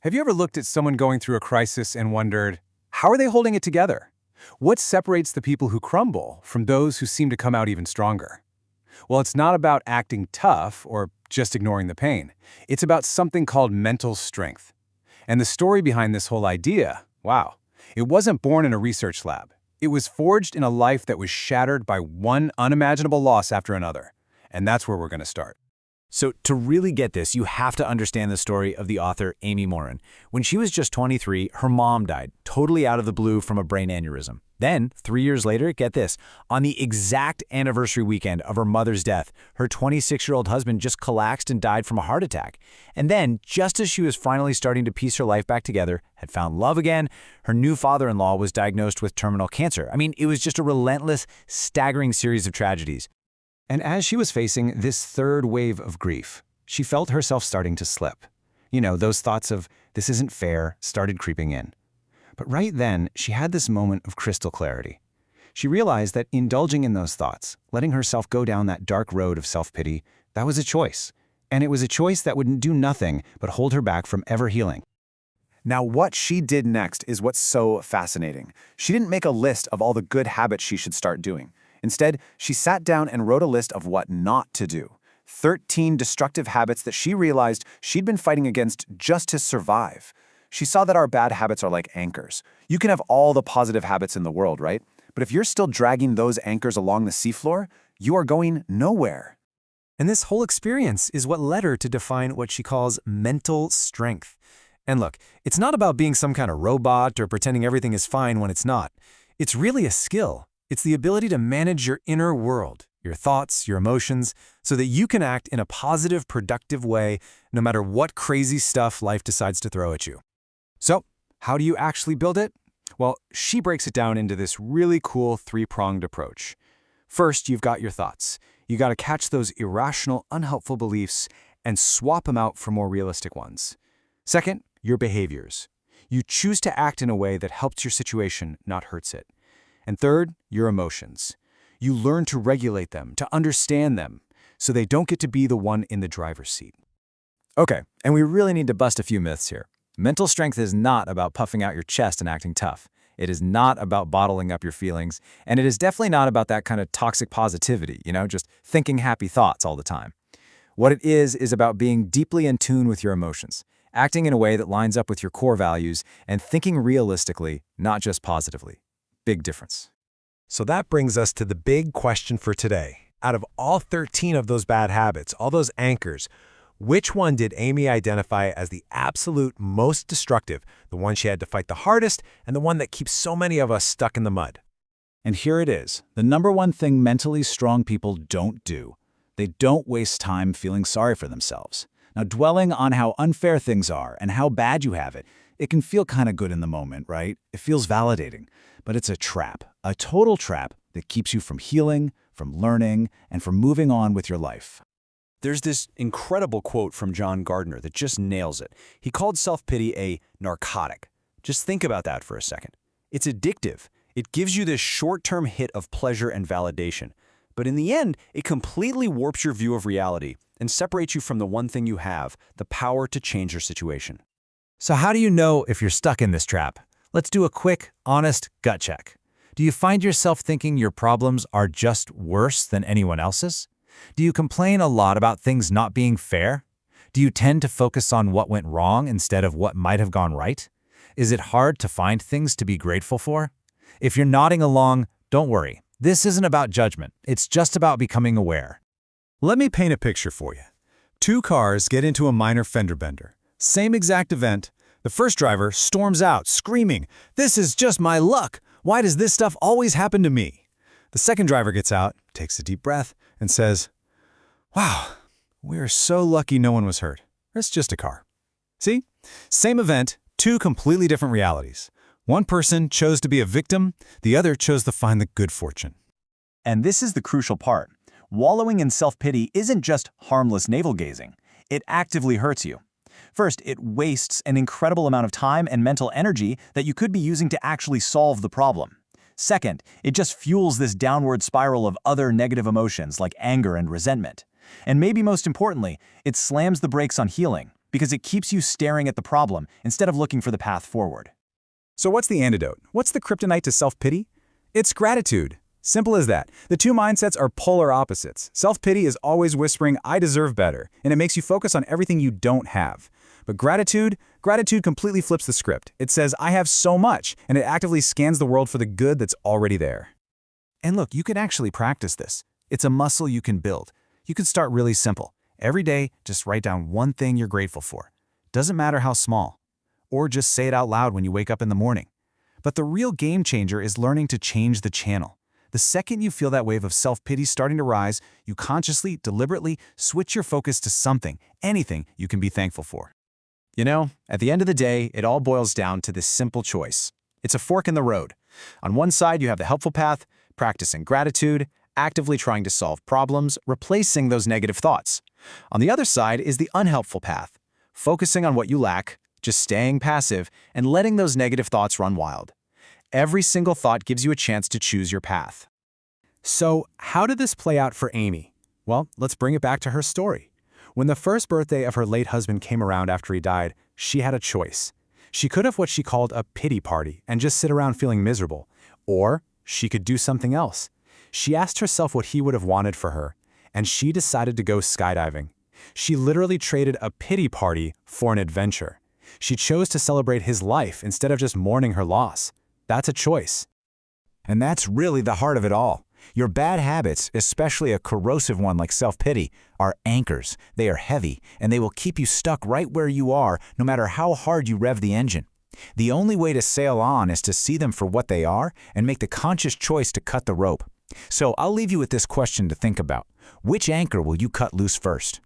Have you ever looked at someone going through a crisis and wondered, how are they holding it together? What separates the people who crumble from those who seem to come out even stronger? Well, it's not about acting tough or just ignoring the pain. It's about something called mental strength. And the story behind this whole idea, wow, it wasn't born in a research lab. It was forged in a life that was shattered by one unimaginable loss after another. And that's where we're going to start. So to really get this, you have to understand the story of the author Amy Morin. When she was just 23, her mom died, totally out of the blue from a brain aneurysm. Then, 3 years later, get this, on the exact anniversary weekend of her mother's death, her 26-year-old husband just collapsed and died from a heart attack. And then, just as she was finally starting to piece her life back together, had found love again, her new father-in-law was diagnosed with terminal cancer. I mean, it was just a relentless, staggering series of tragedies. And as she was facing this third wave of grief, she felt herself starting to slip. You know, those thoughts of, this isn't fair, started creeping in. But right then, she had this moment of crystal clarity. She realized that indulging in those thoughts, letting herself go down that dark road of self-pity, that was a choice. And it was a choice that wouldn't do nothing but hold her back from ever healing. Now, what she did next is what's so fascinating. She didn't make a list of all the good habits she should start doing. Instead, she sat down and wrote a list of what not to do. 13 destructive habits that she realized she'd been fighting against just to survive. She saw that our bad habits are like anchors. You can have all the positive habits in the world, right? But if you're still dragging those anchors along the seafloor, you are going nowhere. And this whole experience is what led her to define what she calls mental strength. And look, it's not about being some kind of robot or pretending everything is fine when it's not. It's really a skill. It's the ability to manage your inner world, your thoughts, your emotions, so that you can act in a positive, productive way no matter what crazy stuff life decides to throw at you. So, how do you actually build it? Well, she breaks it down into this really cool three-pronged approach. First, you've got your thoughts. You got to catch those irrational, unhelpful beliefs and swap them out for more realistic ones. Second, your behaviors. You choose to act in a way that helps your situation, not hurts it. And third, your emotions. You learn to regulate them, to understand them, so they don't get to be the one in the driver's seat. Okay, and we really need to bust a few myths here. Mental strength is not about puffing out your chest and acting tough. It is not about bottling up your feelings, and it is definitely not about that kind of toxic positivity, just thinking happy thoughts all the time. What it is about being deeply in tune with your emotions, acting in a way that lines up with your core values, and thinking realistically, not just positively. Big difference. So that brings us to the big question for today. Out of all 13 of those bad habits, all those anchors, which one did Amy identify as the absolute most destructive, the one she had to fight the hardest, and the one that keeps so many of us stuck in the mud? And here it is, the number one thing mentally strong people don't do. They don't waste time feeling sorry for themselves. Now, dwelling on how unfair things are and how bad you have it, it can feel kind of good in the moment, right? It feels validating. But it's a trap, a total trap that keeps you from healing, from learning, and from moving on with your life. There's this incredible quote from John Gardner that just nails it. He called self-pity a narcotic. Just think about that for a second. It's addictive. It gives you this short-term hit of pleasure and validation. But in the end, it completely warps your view of reality and separates you from the one thing you have, the power to change your situation. So how do you know if you're stuck in this trap? Let's do a quick, honest gut check. Do you find yourself thinking your problems are just worse than anyone else's? Do you complain a lot about things not being fair? Do you tend to focus on what went wrong instead of what might have gone right? Is it hard to find things to be grateful for? If you're nodding along, don't worry. This isn't about judgment. It's just about becoming aware. Let me paint a picture for you. Two cars get into a minor fender bender. Same exact event. The first driver storms out, screaming, "This is just my luck! Why does this stuff always happen to me?" The second driver gets out, takes a deep breath, and says, "Wow, we are so lucky no one was hurt. It's just a car." See? Same event, two completely different realities. One person chose to be a victim, the other chose to find the good fortune. And this is the crucial part. Wallowing in self-pity isn't just harmless navel-gazing. It actively hurts you. First, it wastes an incredible amount of time and mental energy that you could be using to actually solve the problem. Second, it just fuels this downward spiral of other negative emotions like anger and resentment. And maybe most importantly, it slams the brakes on healing, because it keeps you staring at the problem instead of looking for the path forward. So what's the antidote? What's the kryptonite to self-pity? It's gratitude. Simple as that. The two mindsets are polar opposites. Self-pity is always whispering, I deserve better, and it makes you focus on everything you don't have. But gratitude completely flips the script. It says, I have so much, and it actively scans the world for the good that's already there. And look, you can actually practice this. It's a muscle you can build. You can start really simple. Every day, just write down one thing you're grateful for. Doesn't matter how small. Or just say it out loud when you wake up in the morning. But the real game changer is learning to change the channel. The second you feel that wave of self-pity starting to rise, you consciously, deliberately switch your focus to something, anything you can be thankful for. You know, at the end of the day, it all boils down to this simple choice. It's a fork in the road. On one side, you have the helpful path, practicing gratitude, actively trying to solve problems, replacing those negative thoughts. On the other side is the unhelpful path, focusing on what you lack, just staying passive, and letting those negative thoughts run wild. Every single thought gives you a chance to choose your path. So, how did this play out for Amy? Well, let's bring it back to her story. When the first birthday of her late husband came around after he died, she had a choice. She could have what she called a pity party and just sit around feeling miserable, or she could do something else. She asked herself what he would have wanted for her, and she decided to go skydiving. She literally traded a pity party for an adventure. She chose to celebrate his life instead of just mourning her loss. That's a choice. And that's really the heart of it all. Your bad habits, especially a corrosive one like self-pity, are anchors. They are heavy, and they will keep you stuck right where you are, no matter how hard you rev the engine. The only way to sail on is to see them for what they are and make the conscious choice to cut the rope. So I'll leave you with this question to think about. Which anchor will you cut loose first?